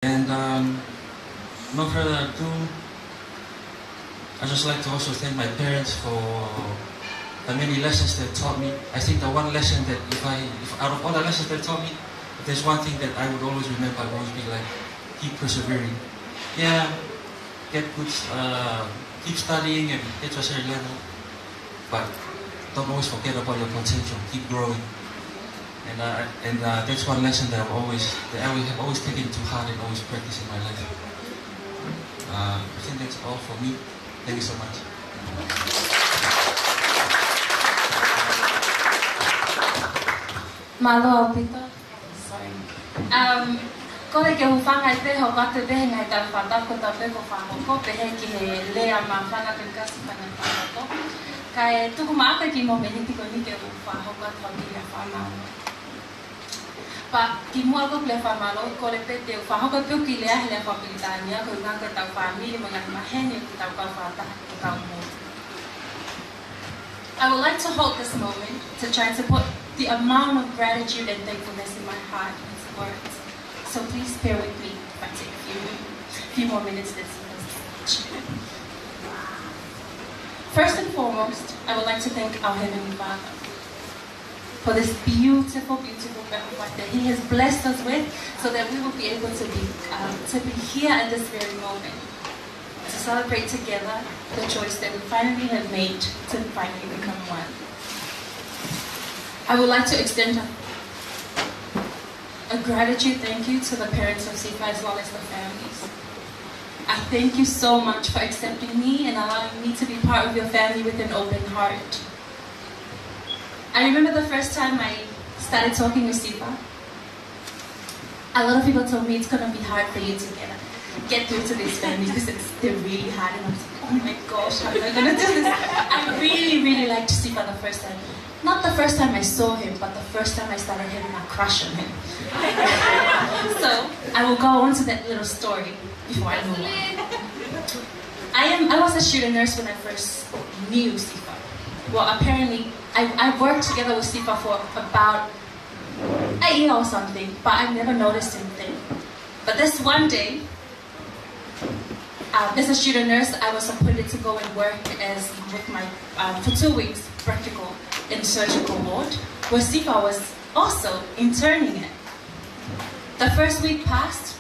And no further ado, I just like to also thank my parents for the many lessons they taught me. I think the one lesson that if out of all the lessons they taught me, if there's one thing that I would always remember, I'd always be like, keep persevering. Yeah, get good, keep studying and get to a certain level, but don't always forget about your potential. Keep growing. And that's one lesson that I have always taken to heart and always practice in my life. I think that's all for me. Thank you so much. Malo Peter. Sorry. Có thể kêu phang ngày tết họ có từ đây ngày tập phá tập của tập của phang họ có về hay kì lê mà phang làเป็นการสิบngày phang họ có cáiทุกมาcái kì momentที่คนนี้kêu phang họ có thằng kì là phang mà và kì mua có lê phang mà lo có lê pet kêu phang họ có kêu kì lê hay lê phang kì ta nhá người ngang cái tàu phang mi mà ngang mà hay nhiều tàu có phang ta tàu mua. I would like to hold this moment to try to put the amount of gratitude and thankfulness in my heart into words. So please bear with me if I take a few more minutes to see this. First and foremost, I would like to thank our Heavenly Father for this beautiful, beautiful birthday that He has blessed us with, so that we will be able to be here at this very moment to celebrate together the choice that we finally have made to finally become one. I would like to extend a gratitude thank you to the parents of Sifa as well as the families. I thank you so much for accepting me and allowing me to be part of your family with an open heart. I remember the first time I started talking with Sifa, a lot of people told me it's going to be hard for you to get through to this family because they're really hard, and I was like, oh my gosh, how am I going to do this? I really, really liked Sifa the first time. Not the first time I saw him, but the first time I started having a crush on him. So, I will go on to that little story before I move on. I was a student nurse when I first knew Sifa. Well, apparently, I worked together with Sifa for about a year or something, but I never noticed anything. But this one day, as a student nurse, I was appointed to go and work for 2 weeks, practical, in surgical ward, where Sifa was also interning it. The first week passed.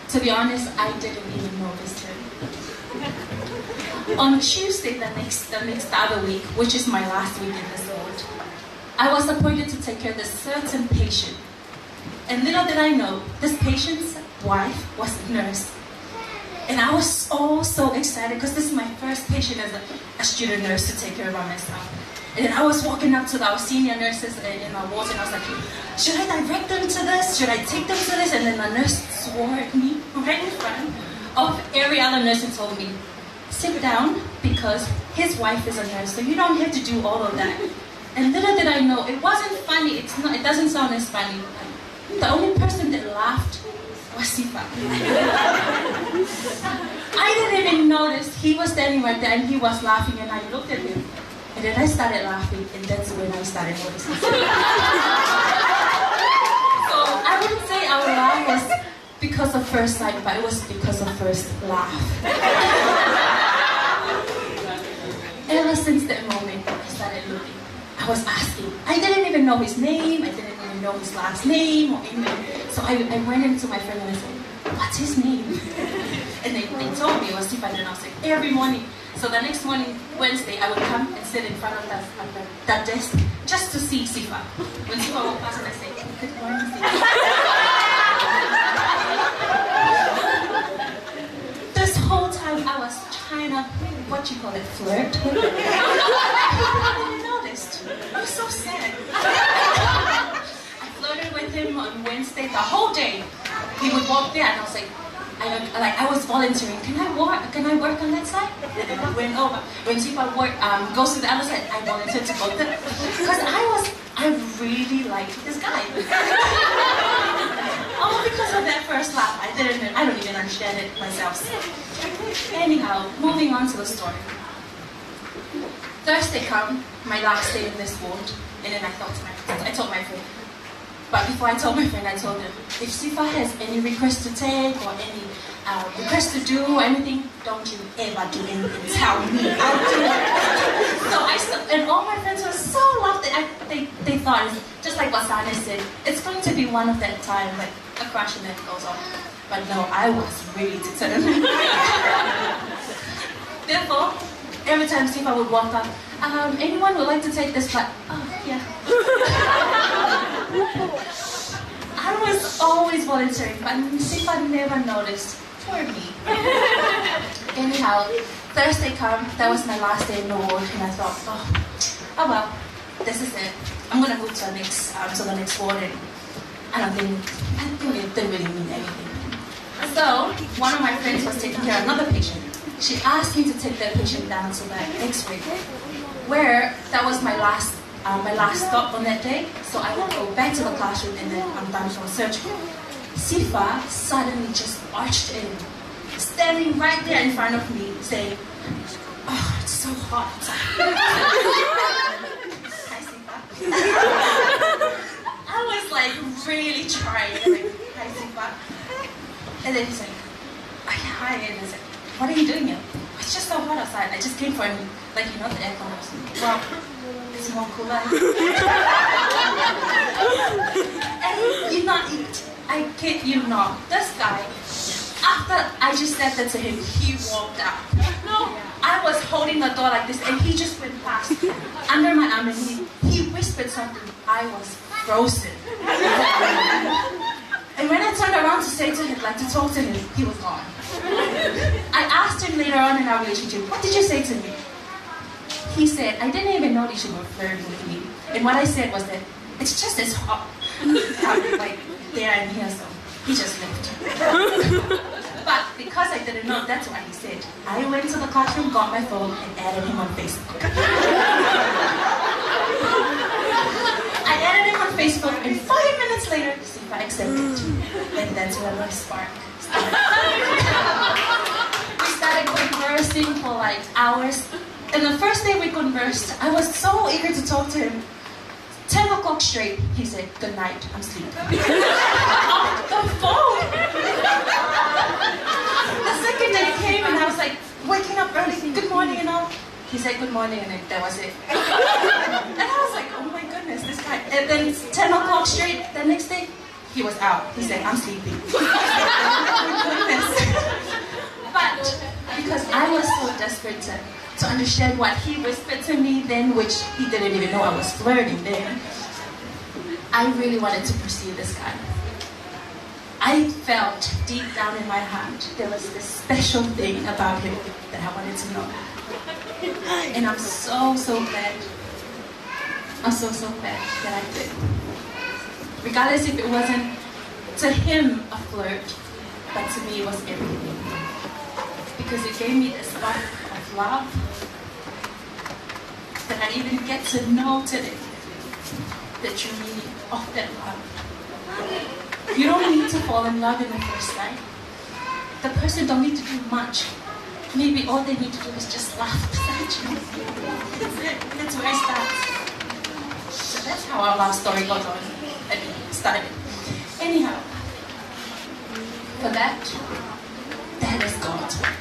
To be honest, I didn't even notice him. On Tuesday, the other week, which is my last week in this ward, I was appointed to take care of this certain patient. And little did I know, this patient's wife was a nurse. And I was so excited because this is my first patient as a student nurse to take care of by myself. And then I was walking up to our senior nurses in our ward and I was like, should I direct them to this? Should I take them to this? And then the nurse swore at me right in front of every other nurse and told me, sit down because his wife is a nurse, so you don't have to do all of that. And little did I know, it wasn't funny. It doesn't sound as funny. The only person that laughed was Sifa. I didn't even notice. He was standing right there and he was laughing and I looked at him. And then I started laughing and that's when I started noticing. So I wouldn't say our laugh was because of first sight, but it was because of first laugh. Ever since that moment, I started looking. I was asking. I didn't even know his name. I didn't even know his last name or anything. So I went into my friend and I said, what's his name? And they told me it was Sifa, and I was like, every morning. So the next morning, Wednesday, I would come and sit in front of that desk just to see Sifa. When Sifa walked past and I say, good morning, Sifa. This whole time I was trying to, flirt with him. I didn't notice. I was so sad. I flirted with him on Wednesday the whole day. He would walk there and I was like, I was volunteering. Can I work on that side? And then I went over. When Sifa goes to the other side, I volunteered to go there because I really liked this guy. All because of that first laugh. I don't even understand it myself. Anyhow, moving on to the story. Thursday come, my last day in this ward, and then I told my friend, But before I told my friend, I told her, if Sifa has any request to take or any request to do or anything, don't you ever do anything. Tell me. I'll do it. And all my friends were so loved it. They thought, just like what Sana said, it's going to be one of that time, like a crush and then it goes on. But no, I was really determined. Therefore, every time Sifa would walk up, anyone would like to take this flight? Oh, yeah. I was always volunteering, but Sifa never noticed. Poor me. Anyhow, Thursday come, that was my last day in the ward, and I thought, oh well, this is it. I'm gonna move to the next ward, and I think it didn't really mean anything. So, one of my friends was taking care of another patient. She asked me to take that patient down to the X-ray, where that was my last stop on that day. So I would go back to the classroom and then I'm done from surgery. Sifa suddenly just barged in, standing right there in front of me, saying, "Oh, it's so hot outside." Hi, Sifa. I was like really trying, like, "Hi, Sifa." And then he's like, "Oh, yeah, hi." And I said, "What are you doing here?" "It's just so hot outside. I just came for, like, you know, the aircon." I was like, "Well, it's more cooler." And you know, I kid you not, this guy, after I just said that to him, he walked out. No, I was holding the door like this and he just went past under my arm and he whispered something. I was frozen. And when I turned around to say to him, like to talk to him, he was gone. I asked him later on in our relationship, "What did you say to me?" He said, "I didn't even know that you were flirting with me." And what I said was that, "It's just as hot." Like there and here, so he just left. But because I didn't know, that's what he said. I went to the classroom, got my phone, and added him on Facebook. I added him on Facebook, and 5 minutes later, Sifa accepted. And that's when my spark started. We started conversing for like hours. And the first day we conversed, I was so eager to talk to him. 10 o'clock straight, he said, "Good night, I'm sleeping." Off the phone! The second day came and I was like, waking up early, "Good morning," and all. He said good morning and then that was it. And I was like, oh my goodness, this guy. And then 10 o'clock straight, the next day, he was out. He said, "I'm sleeping." Oh my goodness. But because I was so desperate to understand what he whispered to me then, which he didn't even know I was flirting then, I really wanted to pursue this guy. I felt deep down in my heart there was this special thing about him that I wanted to know. And I'm so glad. I'm so glad that I did. Regardless if it wasn't to him a flirt, but to me it was everything. Because it gave me this spark of love that I even get to know today the true meaning of that love. You don't need to fall in love in the first sight. The person don't need to do much. Maybe all they need to do is just laugh beside you. That's it. That's where it starts. So that's how our love story goes on. I mean, started. Anyhow, for that is God's work.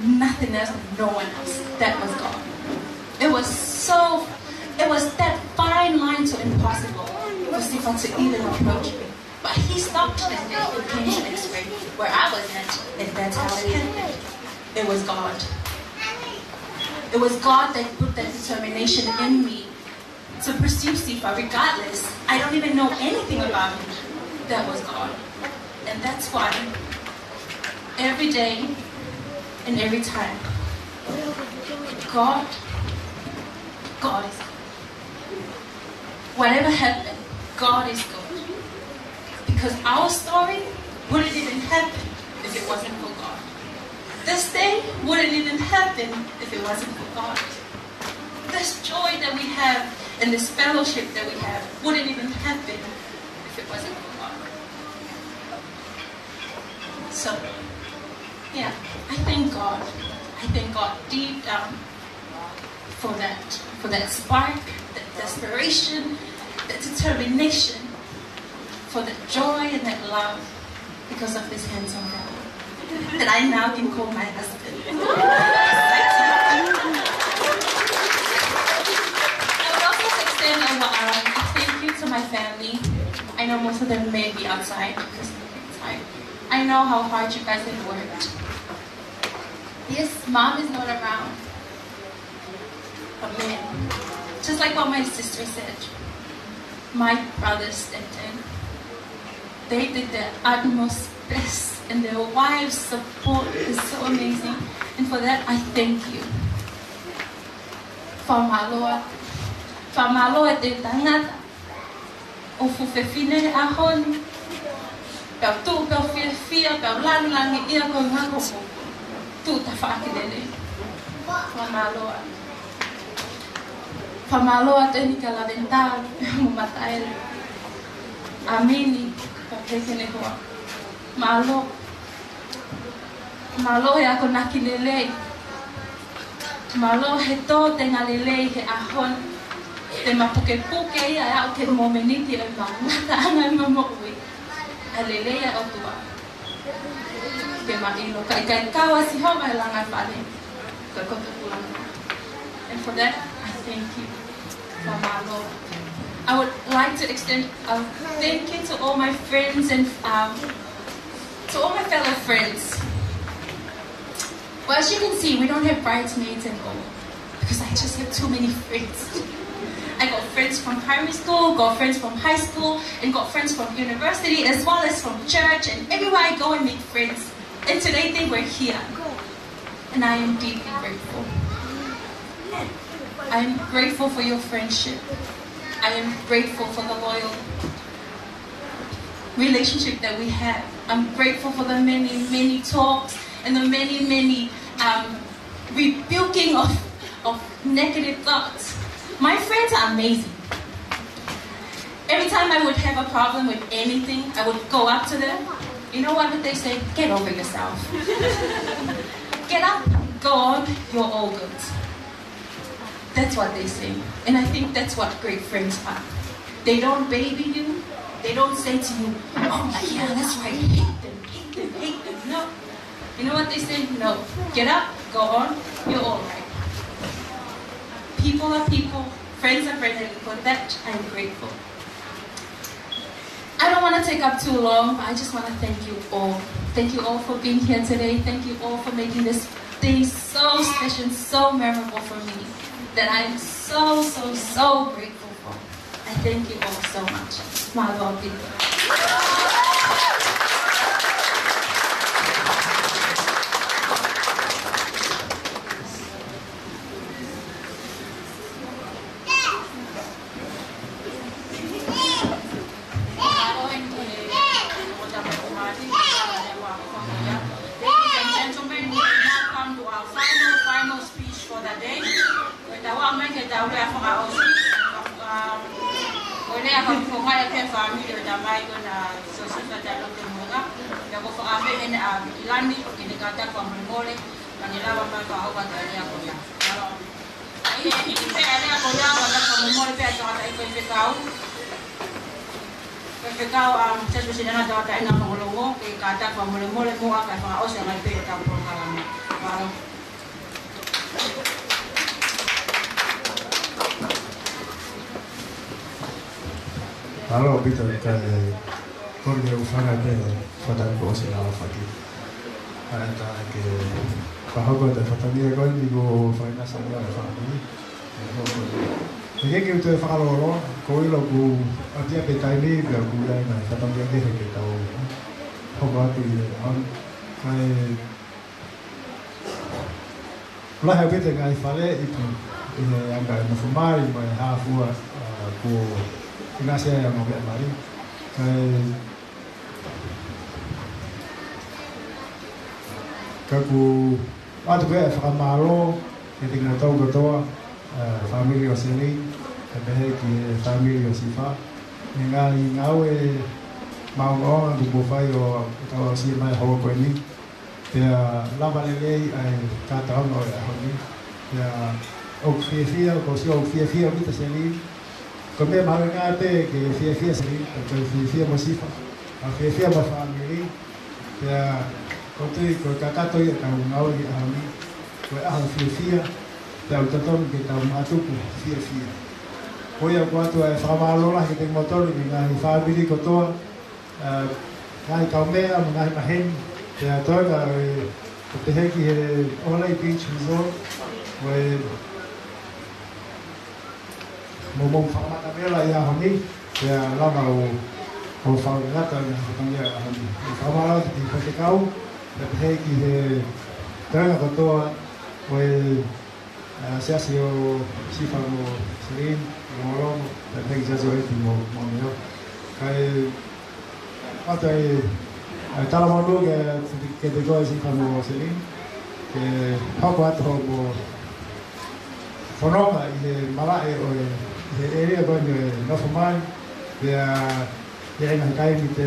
Nothing else, no one else. That was God. It was that fine line to impossible for Sifa to even approach me. But he stopped and then it came to X-ray where I was at, and that's how it happened. It was God. It was God that put that determination in me to pursue Sifa regardless. I don't even know anything about him. That was God. And that's why every day and every time, God is good. Whatever happened, God is good. Because our story wouldn't even happen if it wasn't for God. This day wouldn't even happen if it wasn't for God. This joy that we have and this fellowship that we have wouldn't even happen if it wasn't for God. So, yeah, I thank God. I thank God deep down for that spark, that desperation, that determination, for that joy and that love because of this handsome guy that I now can call my husband. I would also extend a thank you to my family. I know most of them may be outside because it's time. I know how hard you guys have worked. Yes, mom is not around. But man, just like what my sister said, my brothers stepped in. They did their utmost best, and their wives' support is so amazing. And for that, I thank you. Famaloa te tangata. O fufefine ahon. Pau tu, pau fia, pau langi ia ko ngako po. Tu ta whaakilele. Famaloa. Famaloa te ni ka lavental, mumataele. Amini, ka pekene hoa. Malo. Malo he ako nakilele. Malo he to te ngalele he ahon. Te mapuke ia au ke momeniti e mamata ana mamoi. Alele ia o tua. Ke maino kai kawa si ho mai langa pale. Ka koto pulanga. And for that, I thank you, Mamalo. I would like to extend a thank you to all my friends and to all my fellow friends. Well, as you can see, we don't have bridesmaids and all because I just have too many friends. I got friends from primary school, got friends from high school, and got friends from university, as well as from church, and everywhere I go and make friends. And today they were here. And I am deeply grateful. I am grateful for your friendship. I am grateful for the loyal relationship that we have. I'm grateful for the many, many talks and the many, many rebuking of negative thoughts. My friends are amazing. Every time I would have a problem with anything, I would go up to them. You know what would they say? Get over yourself. Get up, go on, you're all good. That's what they say. And I think that's what great friends are. They don't baby you. They don't say to you, oh yeah, that's right, hate them. No. You know what they say? No. Get up, go on, you're all right. People are people, friends are friends, and for that, I'm grateful. I don't want to take up too long, but I just want to thank you all. Thank you all for being here today. Thank you all for making this day so special and so memorable for me that I'm so grateful for. I thank you all so much. Mahalo people. Halo, Peter, korge ufanga pe fadan ko sila fati. Ata ke pahago da fatani ko ni go faina sa ya fami. Ke ke tu fa lo ko lo ku atia pe tai ni ga ku lai na fatani ke ke ta o. Hoba ti on kai la ha pe te ga fale itu anga na fumari mai ha fu ko Gracias a Nobel Mari. Kaku ada juga famalo yang tinggal tahu ketua family Osini, kebehe ki family Osifa. Nengai ngawe mau orang di bufai o atau si mai hawa ko ini. Dia lama lagi kata orang oleh ahli. Dia okfia ko si okfia kita sini. Kami mahangate ke fia sini, ke fia masifa, fia family, ya kau kakato ya kau ngau di ahli, kau fia, ya utaton kita matuku fia. Kau yang kuatu famalo lah kita motor dengan family kotor, ngai kau mea mengai mahen, ya toh kita heki oleh beach resort, Momong fama tabela ya honi ya lama o fangata ya honi fama la di fatikau ya heki he tanga kotoa we siasio sifamo serin molong ya heki jazo eti mo mo kai atai talamondo ke de go sifamo serin ke hakwat ho mo fonoka ile malae o area going no for mine dia yang kai mit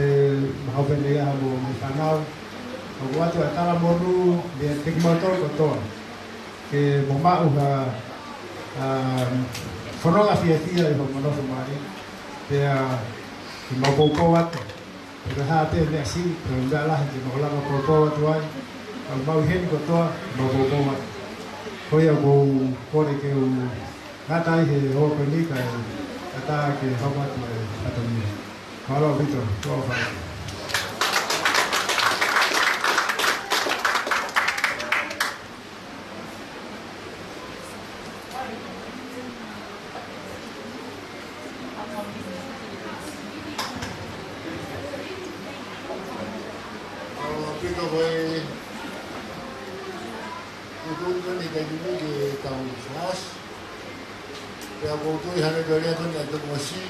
haven dia habo kanal buat atala modu dia tik motor kotor ke mama uha fonoka fia no for mine dia mau kowat dia hate dia si enggak lah di mola mau kowat tuai mau hen kotor mau kowat koya go kore ke Nata he ho peni kai ata ke hawa tu atami. Kalau betul, kau faham. Kalau kita boleh itu kan kita juga di tahun kelas. Ya waktu hari dua tu ada musim,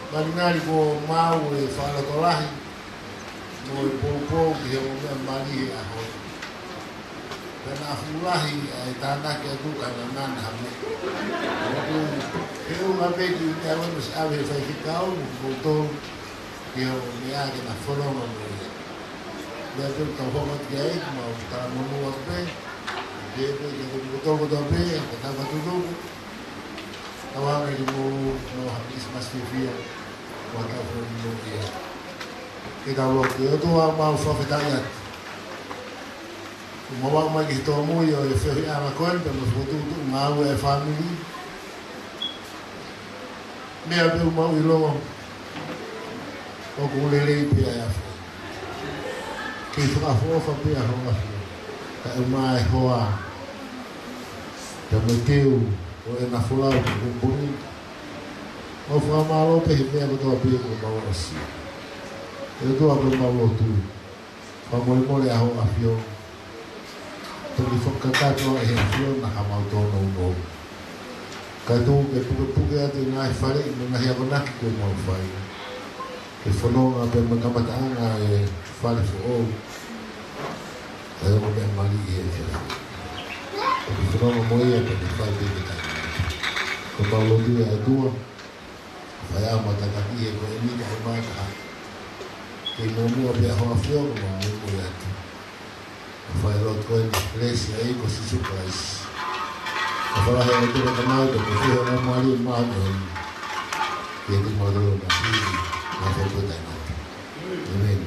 mana ibu mau fala kolahi, mau popo dia mau mali ahok, dan afulahi tanah itu karena mana hamil. Waktu itu ngapain tu dia harus awal saya tahu, waktu dia kena follow mana. Dia tu tahu dia mau tahu mana apa, dia betul apa, kata betul. Awal ilmu habis masih via waktu dia. Kita waktu itu mau fafetayat. Mau lagi temu ya feri amakon temu foto tu mau family. Me abe mau ilo. Oku lele pia ya. Kita fofa pia hoa. Tak mai hoa. Temu teu o na fula o bonito o famalo pe me ko to pe ko ba wasi e to abro malo tu famole mole a ho afio to li fokata to e afio na hamal to no ka tu ke puke ate na fare na ya bona ko mo fai e fono a pe ma kamata na e fare fo o e mo be mali e e fono mo ia pe fai de Kalau dia dua, saya mata kaki yang ini dah macam, ilmu dia hafal ilmu dia tu. Saya lot kau les ya ikut surprise. Kalau yang itu kenal tu, mesti orang mali mahal. Jadi malu masih, masih betul. Amen.